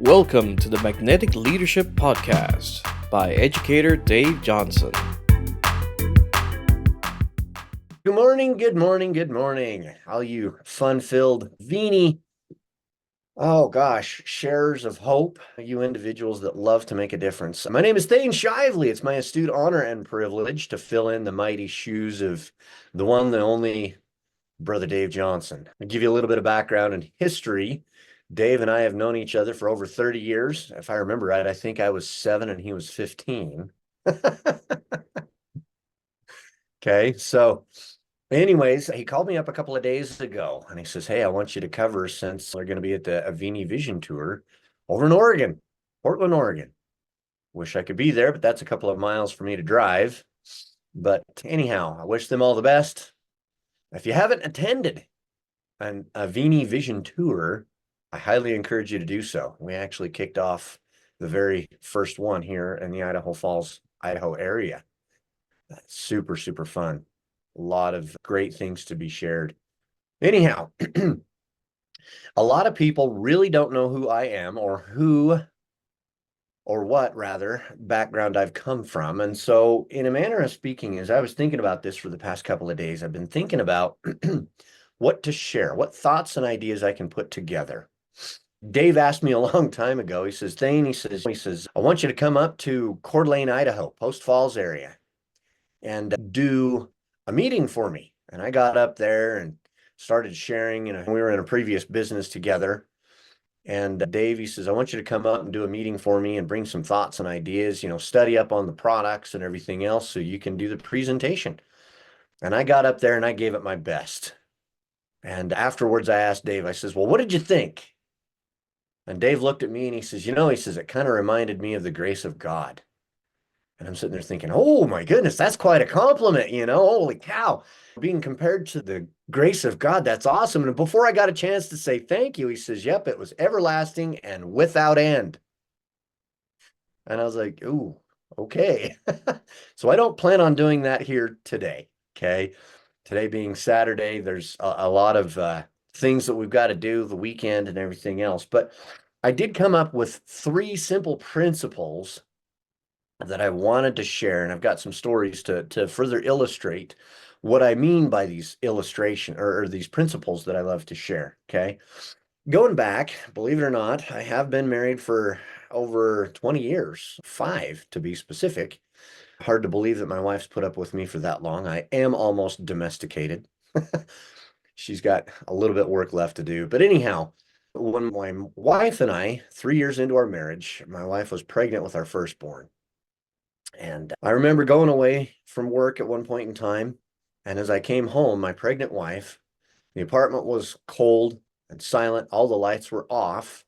Welcome to the Magnetic Leadership Podcast by educator Dave Johnson. Good morning, good morning, good morning. All you fun-filled Avini, sharers of hope, you individuals that love to make a difference. My name is Thane Shively. It's my astute honor and privilege to fill in the mighty shoes of the one, the only Brother Dave Johnson. I'll give you a little bit of background and history. Dave and I have known each other for over 30 years. If I remember right, I think I was 7 and he was 15. Okay, so anyways, he called me up a couple of days ago and he says, "Hey, I want you to cover since we're going to be at the Avini Vision Tour over in Oregon, Portland, Oregon. Wish I could be there, but that's a couple of miles for me to drive. But anyhow, I wish them all the best. If you haven't attended an Avini Vision Tour, I highly encourage you to do so. We actually kicked off the very first one here in the Idaho Falls, Idaho area. Super, super fun. A lot of great things to be shared. Anyhow, a lot of people really don't know who I am or what rather background I've come from. And so in a manner of speaking, as I was thinking about this for the past couple of days, I've been thinking about what to share, what thoughts and ideas I can put together. Dave asked me a long time ago, he says, "Thane," he says, "I want you to come up to Coeur d'Alene, Idaho, Post Falls area, and do a meeting for me." And I got up there and started sharing, we were in a previous business together. And Dave, he says, "I want you to come up and do a meeting for me and bring some thoughts and ideas, study up on the products and everything else so you can do the presentation." And I got up there and I gave it my best. And afterwards I asked Dave, I says, "Well, what did you think?" And Dave looked at me and he says, he says, "It kind of reminded me of the grace of God." And I'm sitting there thinking, oh my goodness, that's quite a compliment, holy cow. Being compared to the grace of God, that's awesome. And before I got a chance to say thank you, he says, "Yep, it was everlasting and without end." And I was like, ooh, okay. So I don't plan on doing that here today, okay? Today being Saturday, there's a lot of things that we've got to do, the weekend and everything else. But I did come up with 3 simple principles that I wanted to share, and I've got some stories to further illustrate what I mean by these illustration or these principles that I love to share. Okay. Going back, believe it or not, I have been married for over 20 years, 5 to be specific. Hard to believe that my wife's put up with me for that long. I am almost domesticated. She's got a little bit of work left to do. But anyhow, when my wife and I, 3 years into our marriage, my wife was pregnant with our firstborn. And I remember going away from work at one point in time. And as I came home, my pregnant wife, the apartment was cold and silent. All the lights were off.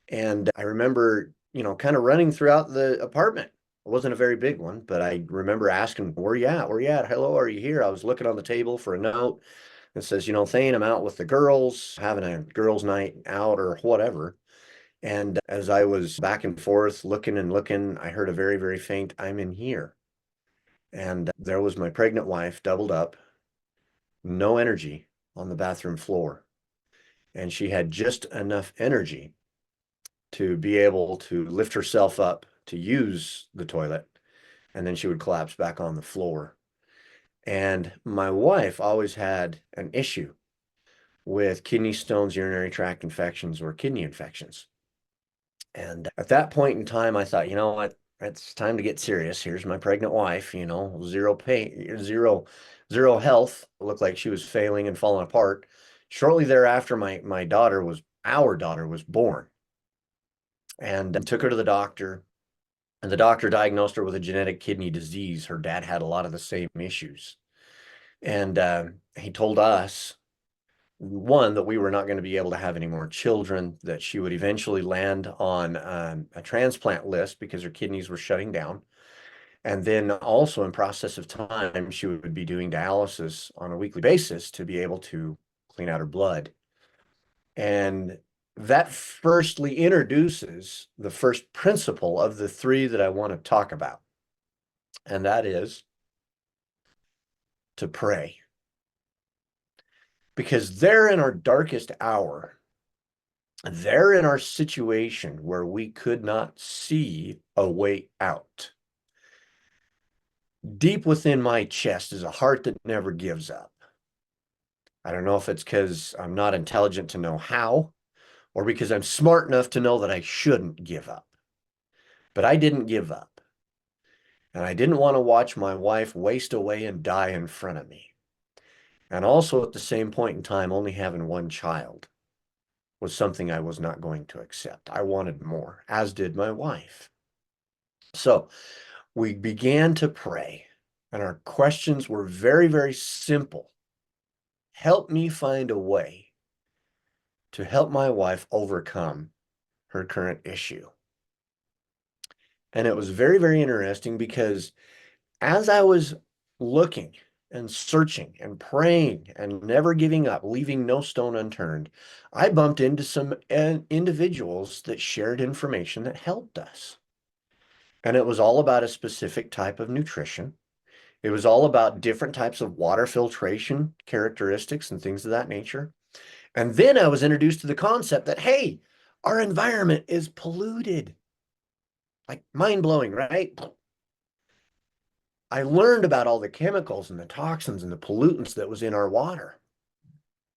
And I remember, kind of running throughout the apartment. It wasn't a very big one, but I remember asking, "Where you at? Where you at? Hello, are you here?" I was looking on the table for a note that says, "Thane, I'm out with the girls, having a girls' night out or whatever." And as I was back and forth looking and looking, I heard a very, very faint, "I'm in here." And there was my pregnant wife doubled up, no energy on the bathroom floor. And she had just enough energy to be able to lift herself up to use the toilet. And then she would collapse back on the floor. And my wife always had an issue with kidney stones, urinary tract infections, or kidney infections. And at that point in time, I thought, you know what? It's time to get serious. Here's my pregnant wife, zero pain, zero health. It looked like she was failing and falling apart. Shortly thereafter, our daughter was born, and took her to the doctor. And the doctor diagnosed her with a genetic kidney disease. Her dad had a lot of the same issues. And he told us, one, that we were not going to be able to have any more children, that she would eventually land on a transplant list because her kidneys were shutting down. And then also in process of time, she would be doing dialysis on a weekly basis to be able to clean out her blood. And that firstly introduces the first principle of the 3 that I want to talk about. And that is to pray. Because there in our darkest hour, There in our situation where we could not see a way out, deep within my chest is a heart that never gives up. I don't know if it's because I'm not intelligent to know how, or because I'm smart enough to know that I shouldn't give up. But I didn't give up. And I didn't want to watch my wife waste away and die in front of me. And also at the same point in time, only having one child was something I was not going to accept. I wanted more, as did my wife. So we began to pray, and our questions were very, very simple. Help me find a way to help my wife overcome her current issue. And it was very, very interesting because as I was looking and searching and praying and never giving up, leaving no stone unturned, I bumped into some individuals that shared information that helped us. And it was all about a specific type of nutrition. It was all about different types of water filtration characteristics and things of that nature. And then I was introduced to the concept that, hey, our environment is polluted. Like mind blowing, right? I learned about all the chemicals and the toxins and the pollutants that was in our water.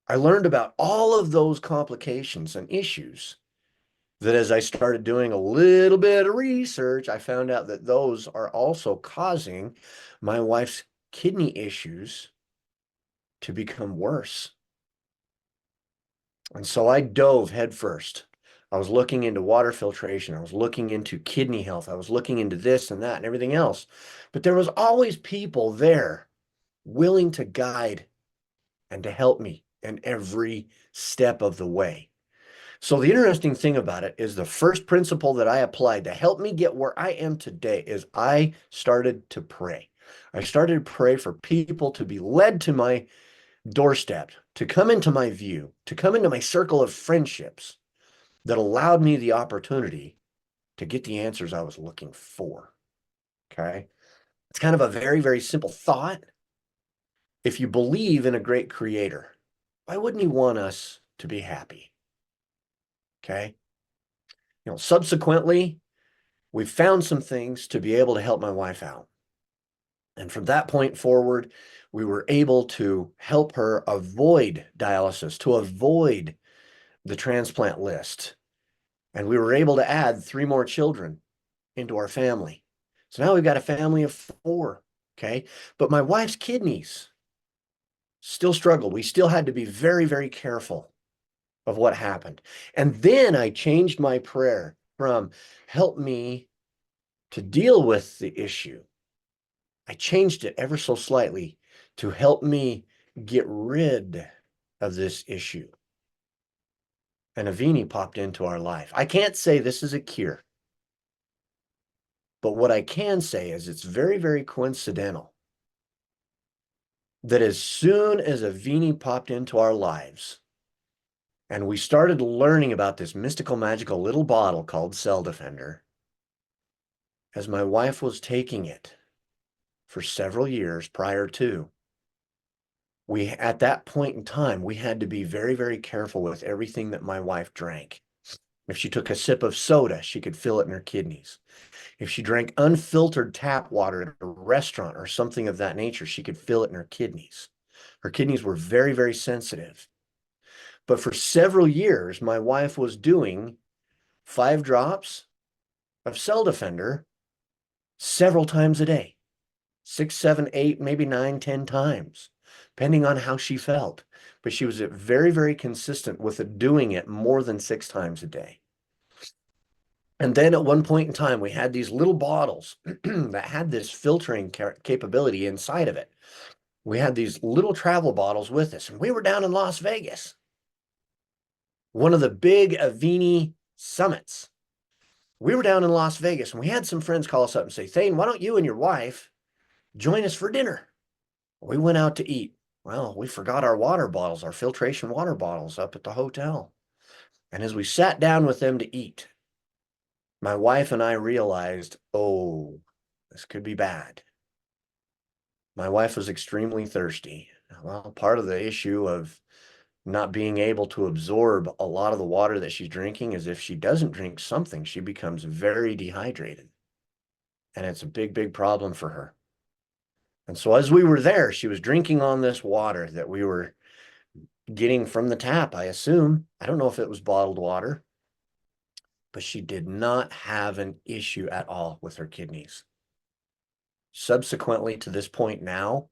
I learned about all of those complications and issues that as I started doing a little bit of research, I found out that those are also causing my wife's kidney issues to become worse. And so I dove headfirst. I was looking into water filtration. I was looking into kidney health. I was looking into this and that and everything else. But there was always people there willing to guide and to help me in every step of the way. So the interesting thing about it is the first principle that I applied to help me get where I am today is I started to pray. I started to pray for people to be led to my doorstep, to come into my view, to come into my circle of friendships that allowed me the opportunity to get the answers I was looking for. Okay. It's kind of a very, very simple thought. If you believe in a great creator, why wouldn't he want us to be happy? Okay. Subsequently, we found some things to be able to help my wife out. And from that point forward, we were able to help her avoid dialysis, to avoid the transplant list. And we were able to add 3 more children into our family. So now we've got a family of 4. Okay. But my wife's kidneys still struggled. We still had to be very, very careful of what happened. And then I changed my prayer from help me to deal with the issue. I changed it ever so slightly to help me get rid of this issue. And Avini popped into our life. I can't say this is a cure, but what I can say is it's very, very coincidental that as soon as Avini popped into our lives and we started learning about this mystical, magical little bottle called Cell Defender, as my wife was taking it for several years prior to, at that point in time, we had to be very, very careful with everything that my wife drank. If she took a sip of soda, she could feel it in her kidneys. If she drank unfiltered tap water at a restaurant or something of that nature, she could feel it in her kidneys. Her kidneys were very, very sensitive. But for several years, my wife was doing 5 drops of Cell Defender several times a day, 6, 7, 8, maybe 9, 10 times, depending on how she felt. But she was very, very consistent with doing it more than 6 times a day. And then at one point in time, we had these little bottles that had this filtering capability inside of it. We had these little travel bottles with us, and we were down in Las Vegas, one of the big Avini summits. We were down in Las Vegas, and we had some friends call us up and say, Thane, why don't you and your wife join us for dinner? We went out to eat. Well, we forgot our water bottles, our filtration water bottles up at the hotel. And as we sat down with them to eat, my wife and I realized, oh, this could be bad. My wife was extremely thirsty. Well, part of the issue of not being able to absorb a lot of the water that she's drinking, as if she doesn't drink something, she becomes very dehydrated. And it's a big, big problem for her. And so as we were there, she was drinking on this water that we were getting from the tap, I assume. I don't know if it was bottled water, but she did not have an issue at all with her kidneys. Subsequently to this point now,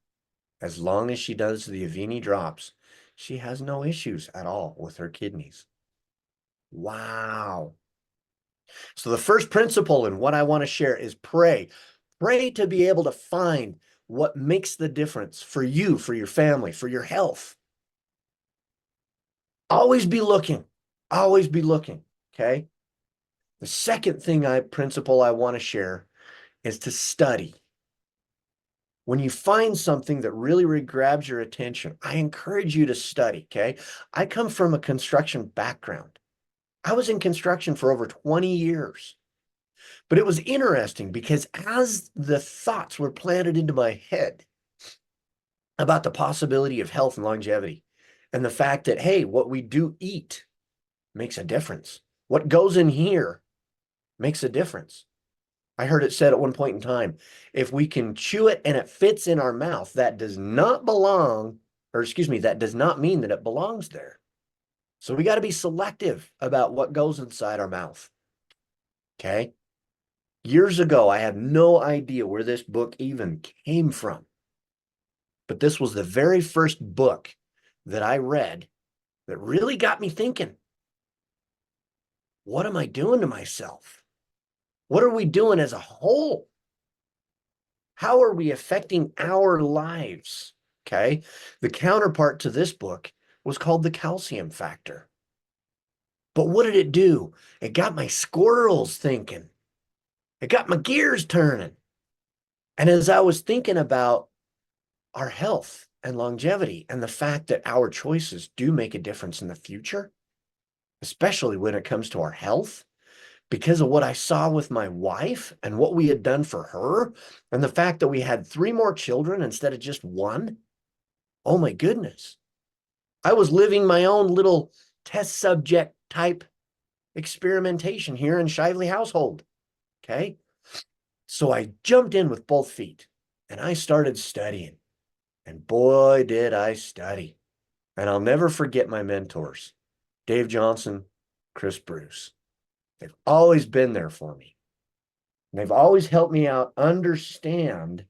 as long as she does the Avini drops, she has no issues at all with her kidneys. Wow. So the first principle in what I want to share is pray. Pray to be able to find what makes the difference for you, for your family, for your health. Always be looking. Always be looking. Okay. The second principle I want to share is to study. When you find something that really grabs your attention, I encourage you to study. Okay. I come from a construction background. I was in construction for over 20 years. But it was interesting because as the thoughts were planted into my head about the possibility of health and longevity, and the fact that, hey, what we do eat makes a difference. What goes in here makes a difference. I heard it said at one point in time, if we can chew it and it fits in our mouth, that does not that does not mean that it belongs there. So we got to be selective about what goes inside our mouth. Okay. Years ago, I had no idea where this book even came from. But this was the very first book that I read that really got me thinking. What am I doing to myself? What are we doing as a whole? How are we affecting our lives? Okay. The counterpart to this book was called The Calcium Factor. But what did it do? It got my squirrels thinking. It got my gears turning. And as I was thinking about our health and longevity and the fact that our choices do make a difference in the future, especially when it comes to our health, because of what I saw with my wife and what we had done for her, and the fact that we had 3 more children instead of just 1. Oh my goodness. I was living my own little test subject type experimentation here in Shively household. Okay. So I jumped in with both feet and I started studying. And boy, did I study. And I'll never forget my mentors, Dave Johnson, Chris Bruce. They've always been there for me. And they've always helped me out understand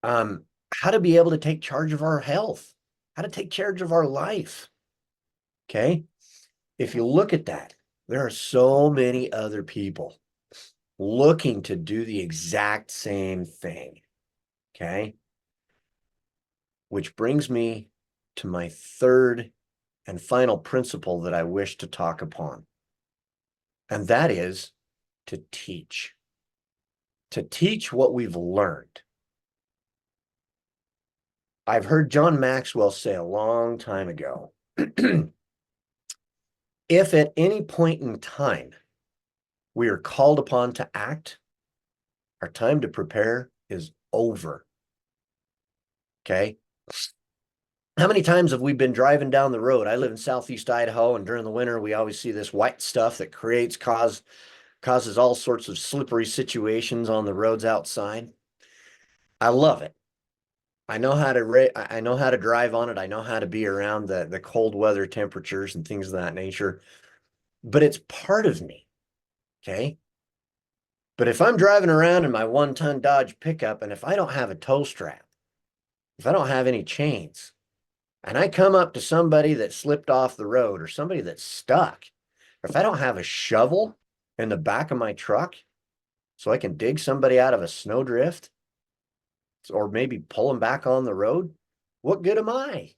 how to be able to take charge of our health, how to take charge of our life. Okay. If you look at that, there are so many other people looking to do the exact same thing. Okay. Which brings me to my third and final principle that I wish to talk upon. And that is to teach. To teach what we've learned. I've heard John Maxwell say a long time ago, if at any point in time we are called upon to act, our time to prepare is over. Okay? How many times have we been driving down the road? I live in Southeast Idaho, and during the winter, we always see this white stuff that causes all sorts of slippery situations on the roads outside. I love it. I know how to drive on it. I know how to be around the cold weather temperatures and things of that nature, but it's part of me. Okay. But if I'm driving around in my 1-ton Dodge pickup, and if I don't have a tow strap, if I don't have any chains, and I come up to somebody that slipped off the road or somebody that's stuck, if I don't have a shovel in the back of my truck so I can dig somebody out of a snowdrift or maybe pull them back on the road, what good am I?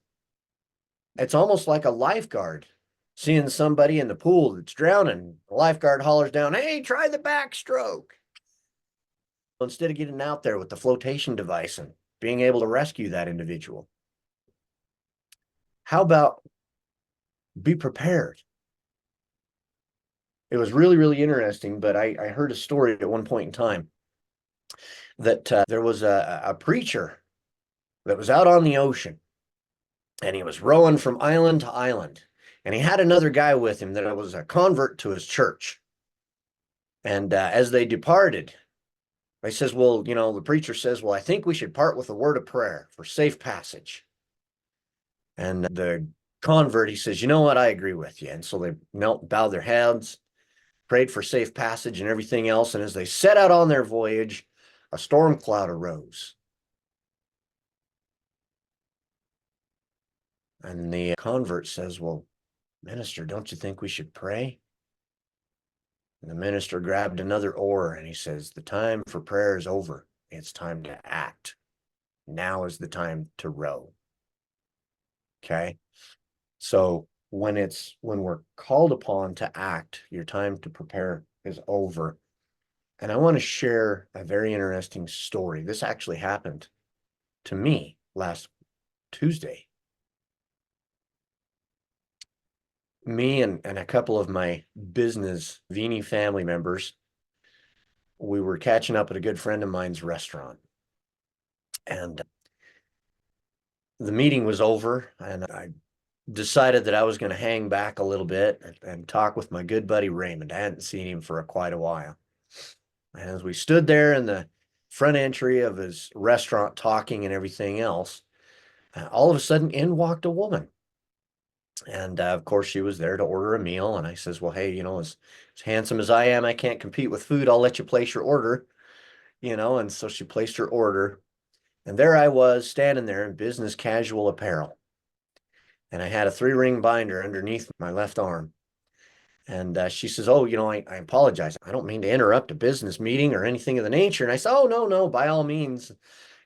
It's almost like a lifeguard seeing somebody in the pool that's drowning. The lifeguard hollers down, hey, try the backstroke. Instead of getting out there with the flotation device and being able to rescue that individual. How about be prepared? It was really interesting, but I heard a story at one point in time that there was a preacher that was out on the ocean, and he was rowing from island to island. And he had another guy with him that was a convert to his church. And as they departed, he says, well, the preacher says, well, I think we should part with a word of prayer for safe passage. And the convert, he says, you know what? I agree with you. And so they knelt, bowed their heads, prayed for safe passage and everything else. And as they set out on their voyage, a storm cloud arose. And the convert says, well, minister, don't you think we should pray? And the minister grabbed another oar and he says, the time for prayer is over. It's time to act. Now is the time to row. Okay. So when we're called upon to act, your time to prepare is over. And I want to share a very interesting story. This actually happened to me last Tuesday. Me and a couple of my business Avini family members, we were catching up at a good friend of mine's restaurant. And the meeting was over, and I decided that I was going to hang back a little bit and talk with my good buddy Raymond. I hadn't seen him for quite a while. And as we stood there in the front entry of his restaurant talking and everything else, all of a sudden in walked a woman. And of course, she was there to order a meal. And I says, well, hey, as handsome as I am, I can't compete with food. I'll let you place your order, And so she placed her order. And there I was standing there in business casual apparel. And I had a 3-ring binder underneath my left arm. And she says, oh, I apologize. I don't mean to interrupt a business meeting or anything of the nature. And I said, oh, no, by all means,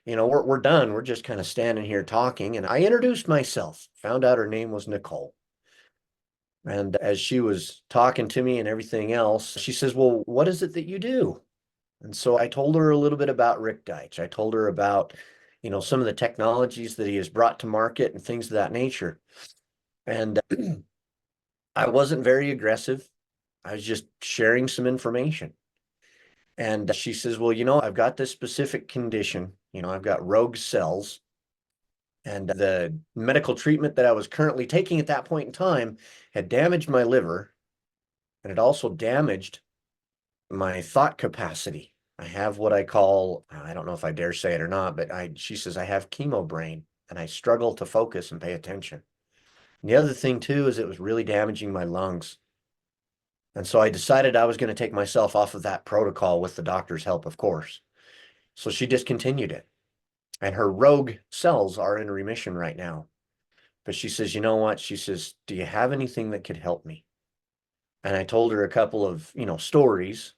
we're done. We're just kind of standing here talking. And I introduced myself, found out her name was Nicole. And as she was talking to me and everything else, she says, well, what is it that you do? And so I told her a little bit about Rick Deitch. I told her about, some of the technologies that he has brought to market and things of that nature. And I wasn't very aggressive. I was just sharing some information. And she says, well, I've got this specific condition. I've got rogue cells. And the medical treatment that I was currently taking at that point in time had damaged my liver, and it also damaged my thought capacity. I have what I call, I don't know if I dare say it or not, but she says I have chemo brain and I struggle to focus and pay attention. And the other thing too is it was really damaging my lungs. And so I decided I was going to take myself off of that protocol with the doctor's help, of course. So she discontinued it. And her rogue cells are in remission right now. But she says, you know what? She says, do you have anything that could help me? And I told her a couple of, stories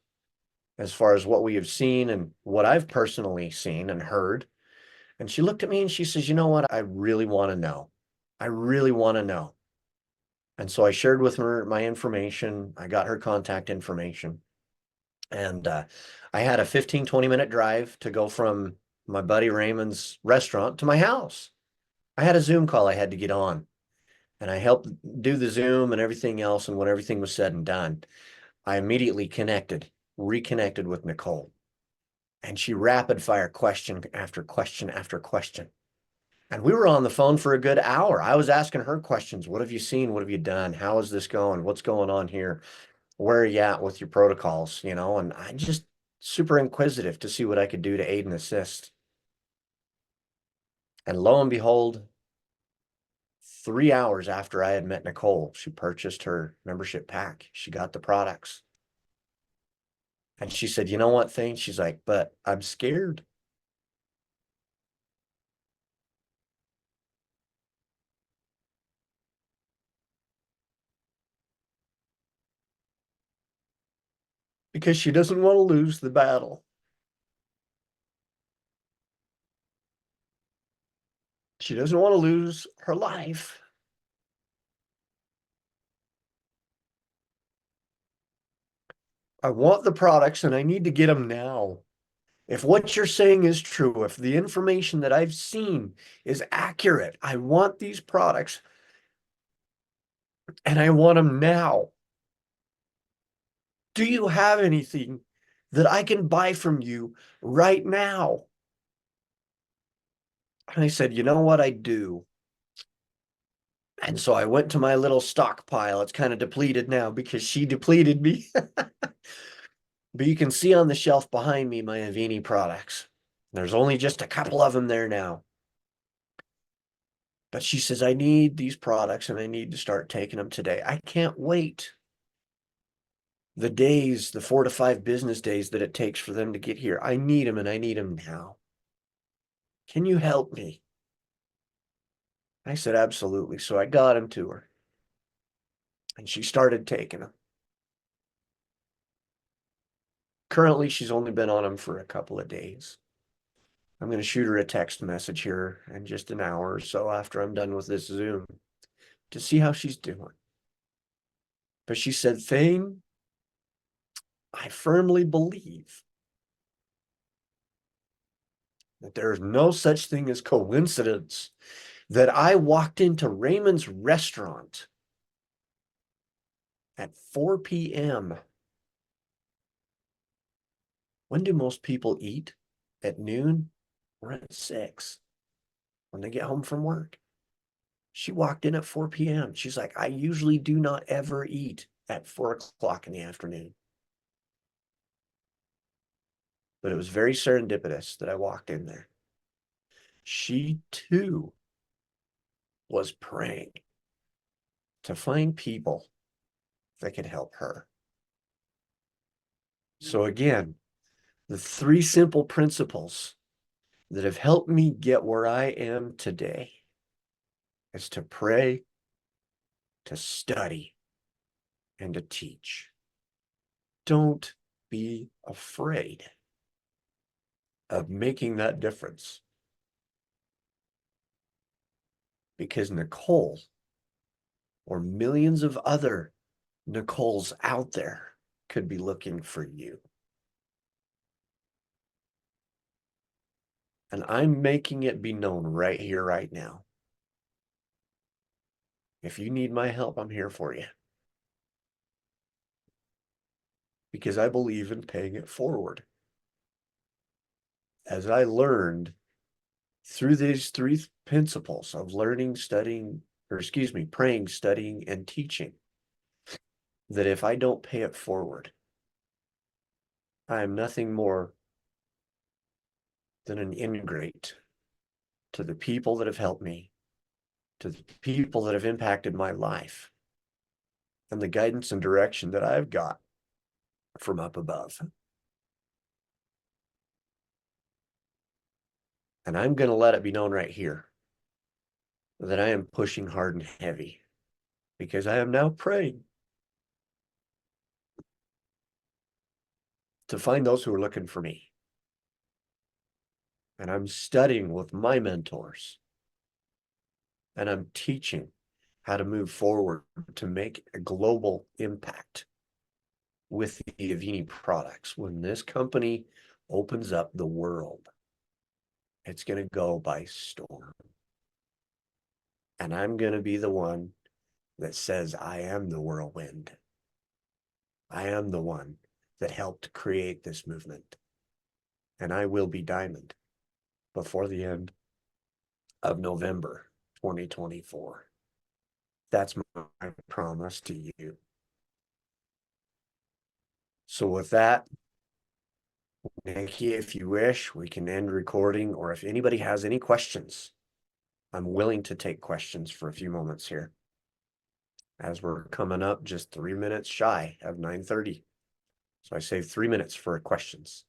as far as what we have seen and what I've personally seen and heard. And she looked at me and she says, you know what? I really want to know. I really want to know. And so I shared with her my information. I got her contact information. And I had a 15, 20-minute drive to go from my buddy Raymond's restaurant to my house. I had a Zoom call I had to get on. And I helped do the Zoom and everything else. And when everything was said and done, I immediately reconnected with Nicole. And she rapid fire question after question after question. And we were on the phone for a good hour. I was asking her questions. What have you seen? What have you done? How is this going? What's going on here? Where are you at with your protocols? And I just super inquisitive to see what I could do to aid and assist. And lo and behold, 3 hours after I had met Nicole, she purchased her membership pack. She got the products. And she said, you know what, Thane? She's like, but I'm scared. Because she doesn't want to lose the battle. She doesn't want to lose her life. I want the products and I need to get them now. If what you're saying is true, if the information that I've seen is accurate, I want these products and I want them now. Do you have anything that I can buy from you right now? And I said, you know what? I do. And so I went to my little stockpile. It's kind of depleted now because she depleted me. But you can see on the shelf behind me my Avini products. There's only just a couple of them there now. But she says, I need these products and I need to start taking them today. I can't wait. The days, the 4 to 5 business days that it takes for them to get here. I need them and I need them now. Can you help me? I said, absolutely. So I got them to her. And she started taking them. Currently, she's only been on them for a couple of days. I'm going to shoot her a text message here in just an hour or so after I'm done with this Zoom to see how she's doing. But she said, Thane, I firmly believe that there is no such thing as coincidence that I walked into Raymond's restaurant at 4 p.m. When do most people eat? At noon or at 6 when they get home from work? She walked in at 4 p.m. She's like, I usually do not ever eat at 4 o'clock in the afternoon. But it was very serendipitous that I walked in there. She too was praying to find people that could help her. So again, the 3 simple principles that have helped me get where I am today is to pray, to study, and to teach. Don't be afraid of making that difference. Because Nicole, or millions of other Nicoles out there, could be looking for you. And I'm making it be known right here, right now. If you need my help, I'm here for you. Because I believe in paying it forward. As I learned through these 3 principles of learning, studying, praying, studying, and teaching, that if I don't pay it forward, I am nothing more than an ingrate to the people that have helped me, to the people that have impacted my life, and the guidance and direction that I've got from up above. And I'm going to let it be known right here that I am pushing hard and heavy, because I am now praying to find those who are looking for me. And I'm studying with my mentors. And I'm teaching how to move forward to make a global impact with the Avini products. When this company opens up the world, it's going to go by storm. And I'm going to be the one that says, I am the whirlwind. I am the one that helped create this movement. And I will be diamond before the end of November 2024. That's my promise to you. So with that, Nikki, if you wish, we can end recording, or if anybody has any questions, I'm willing to take questions for a few moments here, as we're coming up just 3 minutes shy of 9:30. So I saved 3 minutes for questions.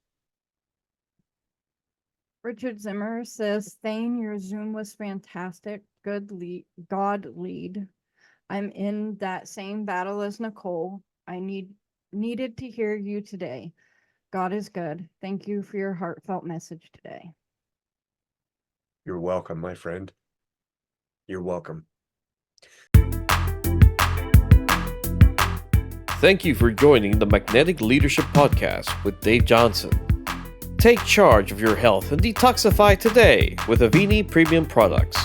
Richard Zimmer says, Thane, your Zoom was fantastic. Good lead, God lead. I'm in that same battle as Nicole. I needed to hear you today. God is good. Thank you for your heartfelt message today. You're welcome, my friend. You're welcome. Thank you for joining the Magnetic Leadership Podcast with Dave Johnson. Take charge of your health and detoxify today with Avini Premium products.